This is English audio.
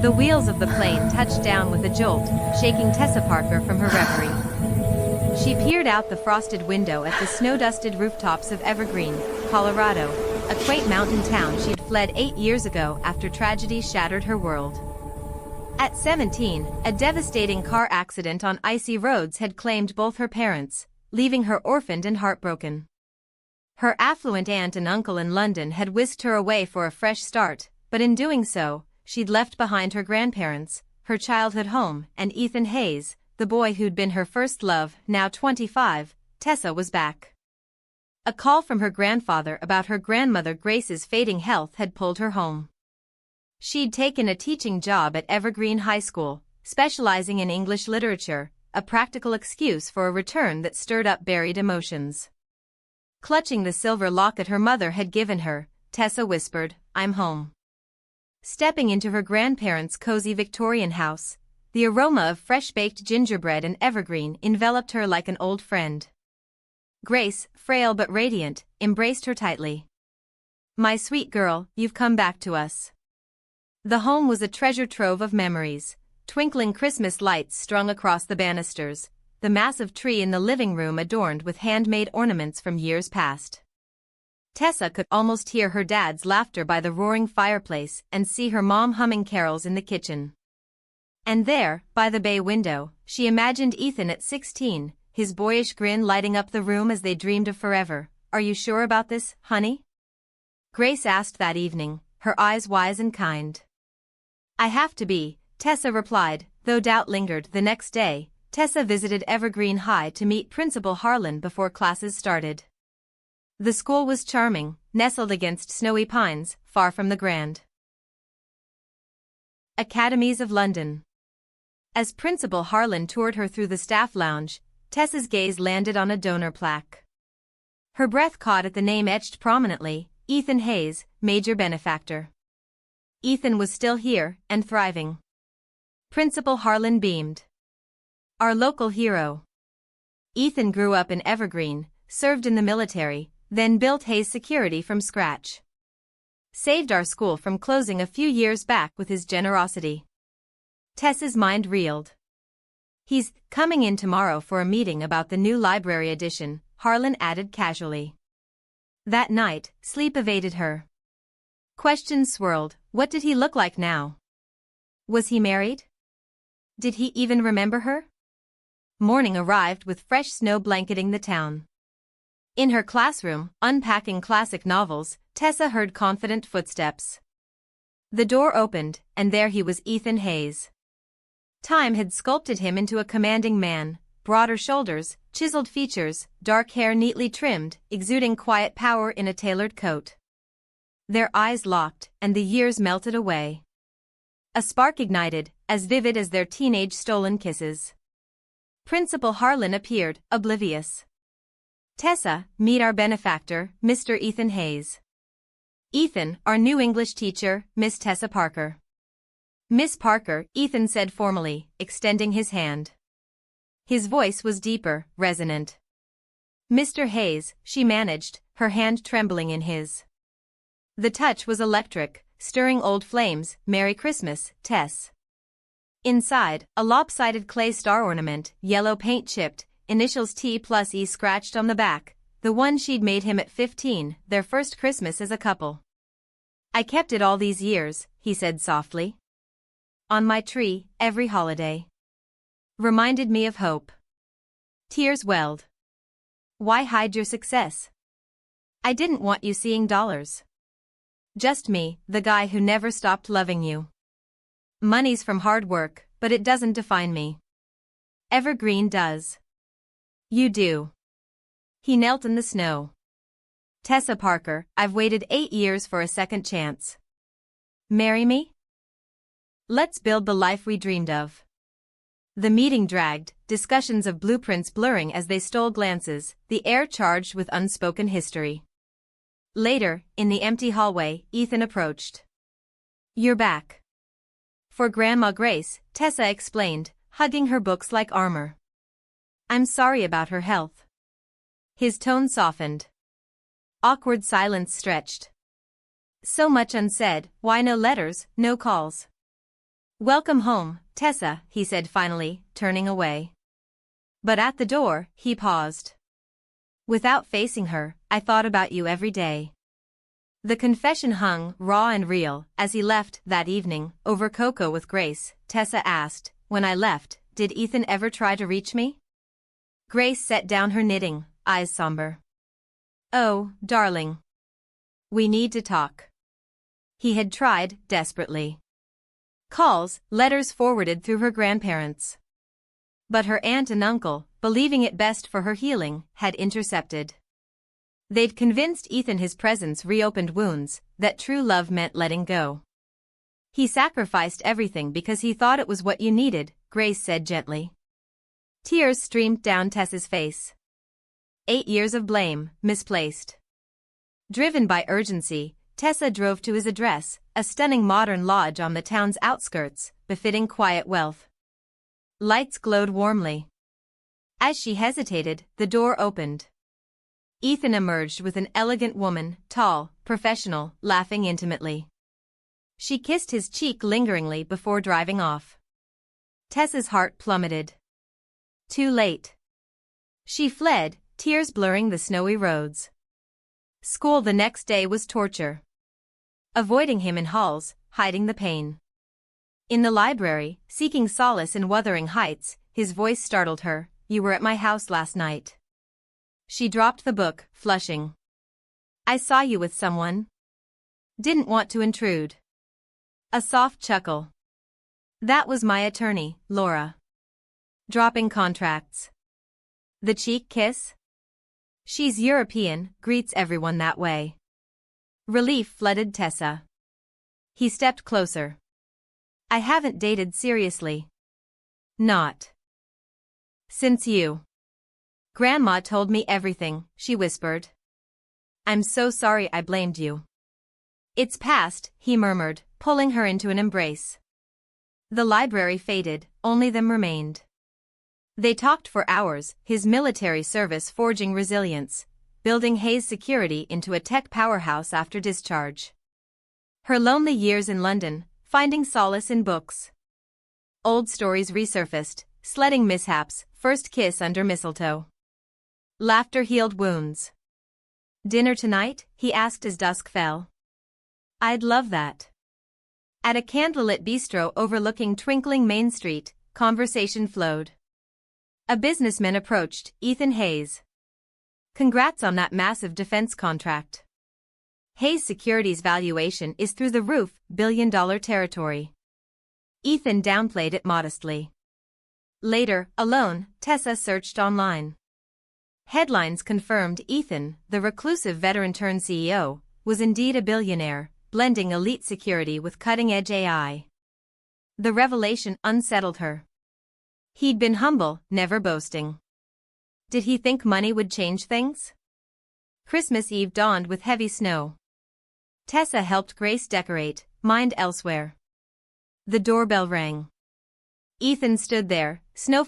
The wheels of the plane touched down with a jolt, shaking Tessa Parker from her reverie. She peered out the frosted window at the snow-dusted rooftops of Evergreen, Colorado, a quaint mountain town she'd fled 8 years ago after tragedy shattered her world. At 17, a devastating car accident on icy roads had claimed both her parents, leaving her orphaned and heartbroken. Her affluent aunt and uncle in London had whisked her away for a fresh start, but in doing so, she'd left behind her grandparents, her childhood home, and Ethan Hayes, the boy who'd been her first love. Now 25, Tessa was back. A call from her grandfather about her grandmother Grace's fading health had pulled her home. She'd taken a teaching job at Evergreen High School, specializing in English literature, a practical excuse for a return that stirred up buried emotions. Clutching the silver locket her mother had given her, Tessa whispered, "I'm home." Stepping into her grandparents' cozy Victorian house, the aroma of fresh-baked gingerbread and evergreen enveloped her like an old friend. Grace, frail but radiant, embraced her tightly. "My sweet girl, you've come back to us." The home was a treasure trove of memories, twinkling Christmas lights strung across the banisters, the massive tree in the living room adorned with handmade ornaments from years past. Tessa could almost hear her dad's laughter by the roaring fireplace and see her mom humming carols in the kitchen. And there, by the bay window, she imagined Ethan at 16, his boyish grin lighting up the room as they dreamed of forever. "Are you sure about this, honey?" Grace asked that evening, her eyes wise and kind. "I have to be," Tessa replied, though doubt lingered. The next day, Tessa visited Evergreen High to meet Principal Harlan before classes started. The school was charming, nestled against snowy pines, far from the grand academies of London. As Principal Harlan toured her through the staff lounge, Tessa's gaze landed on a donor plaque. Her breath caught at the name etched prominently, Ethan Hayes, Major Benefactor. Ethan was still here, and thriving. Principal Harlan beamed. "Our local hero." Ethan grew up in Evergreen, served in the military, then built Hayes Security from scratch. Saved our school from closing a few years back with his generosity. Tessa's mind reeled. "He's coming in tomorrow for a meeting about the new library edition," Harlan added casually. That night, sleep evaded her. Questions swirled. What did he look like now? Was he married? Did he even remember her? Morning arrived with fresh snow blanketing the town. In her classroom, unpacking classic novels, Tessa heard confident footsteps. The door opened, and there he was, Ethan Hayes. Time had sculpted him into a commanding man, broader shoulders, chiseled features, dark hair neatly trimmed, exuding quiet power in a tailored coat. Their eyes locked, and the years melted away. A spark ignited, as vivid as their teenage stolen kisses. Principal Harlan appeared, oblivious. "Tessa, meet our benefactor, Mr. Ethan Hayes." "Ethan, our new English teacher, Miss Tessa Parker." "Miss Parker," Ethan said formally, extending his hand. His voice was deeper, resonant. "Mr. Hayes," she managed, her hand trembling in his. The touch was electric, stirring old flames. "Merry Christmas, Tess." Inside, a lopsided clay star ornament, yellow paint chipped, initials T+E scratched on the back, the one she'd made him at 15, their first Christmas as a couple. "I kept it all these years," he said softly. "On my tree, every holiday. Reminded me of hope." Tears welled. "Why hide your success? I didn't want you seeing dollars. Just me, the guy who never stopped loving you. Money's from hard work, but it doesn't define me. Evergreen does." "You do." He knelt in the snow. "Tessa Parker, I've waited 8 years for a second chance. Marry me? Let's build the life we dreamed of." The meeting dragged, discussions of blueprints blurring as they stole glances, the air charged with unspoken history. Later, in the empty hallway, Ethan approached. "You're back." "For Grandma Grace," Tessa explained, hugging her books like armor. "I'm sorry about her health." His tone softened. Awkward silence stretched. So much unsaid, why no letters, no calls? Welcome home, Tessa, he said finally, turning away. But at the door, he paused. Without facing her, I thought about you every day. The confession hung, raw and real, as he left, that evening, over cocoa with Grace. Tessa asked, when I left, did Ethan ever try to reach me? Grace set down her knitting, eyes somber. Oh, darling. We need to talk. He had tried, desperately. Calls, letters forwarded through her grandparents. But her aunt and uncle, believing it best for her healing, had intercepted. They'd convinced Ethan his presence reopened wounds, that true love meant letting go. He sacrificed everything because he thought it was what you needed, Grace said gently. Tears streamed down Tessa's face. 8 years of blame, misplaced. Driven by urgency, Tessa drove to his address, a stunning modern lodge on the town's outskirts, befitting quiet wealth. Lights glowed warmly. As she hesitated, the door opened. Ethan emerged with an elegant woman, tall, professional, laughing intimately. She kissed his cheek lingeringly before driving off. Tessa's heart plummeted. Too late. She fled, tears blurring the snowy roads. School the next day was torture. Avoiding him in halls, hiding the pain. In the library, seeking solace in Wuthering Heights, his voice startled her, "You were at my house last night." She dropped the book, flushing. "I saw you with someone." Didn't want to intrude. A soft chuckle. "That was my attorney, Laura." Dropping contracts. The cheek kiss? "She's European, greets everyone that way." Relief flooded Tessa. He stepped closer. "I haven't dated seriously. Not since you. Grandma told me everything," she whispered. "I'm so sorry I blamed you." "It's past," he murmured, pulling her into an embrace. The library faded, only them remained. They talked for hours, his military service forging resilience, building Hayes Security into a tech powerhouse after discharge. Her lonely years in London, finding solace in books. Old stories resurfaced, sledding mishaps, first kiss under mistletoe. Laughter healed wounds. "Dinner tonight?" he asked as dusk fell. "I'd love that." At a candlelit bistro overlooking twinkling Main Street, conversation flowed. A businessman approached, Ethan Hayes. "Congrats on that massive defense contract. Hayes Security's valuation is through the roof, billion-dollar territory." Ethan downplayed it modestly. Later, alone, Tessa searched online. Headlines confirmed Ethan, the reclusive veteran-turned-CEO, was indeed a billionaire, blending elite security with cutting-edge AI. The revelation unsettled her. He'd been humble, never boasting. Did he think money would change things? Christmas Eve dawned with heavy snow. Tessa helped Grace decorate, mind elsewhere. The doorbell rang. Ethan stood there, snow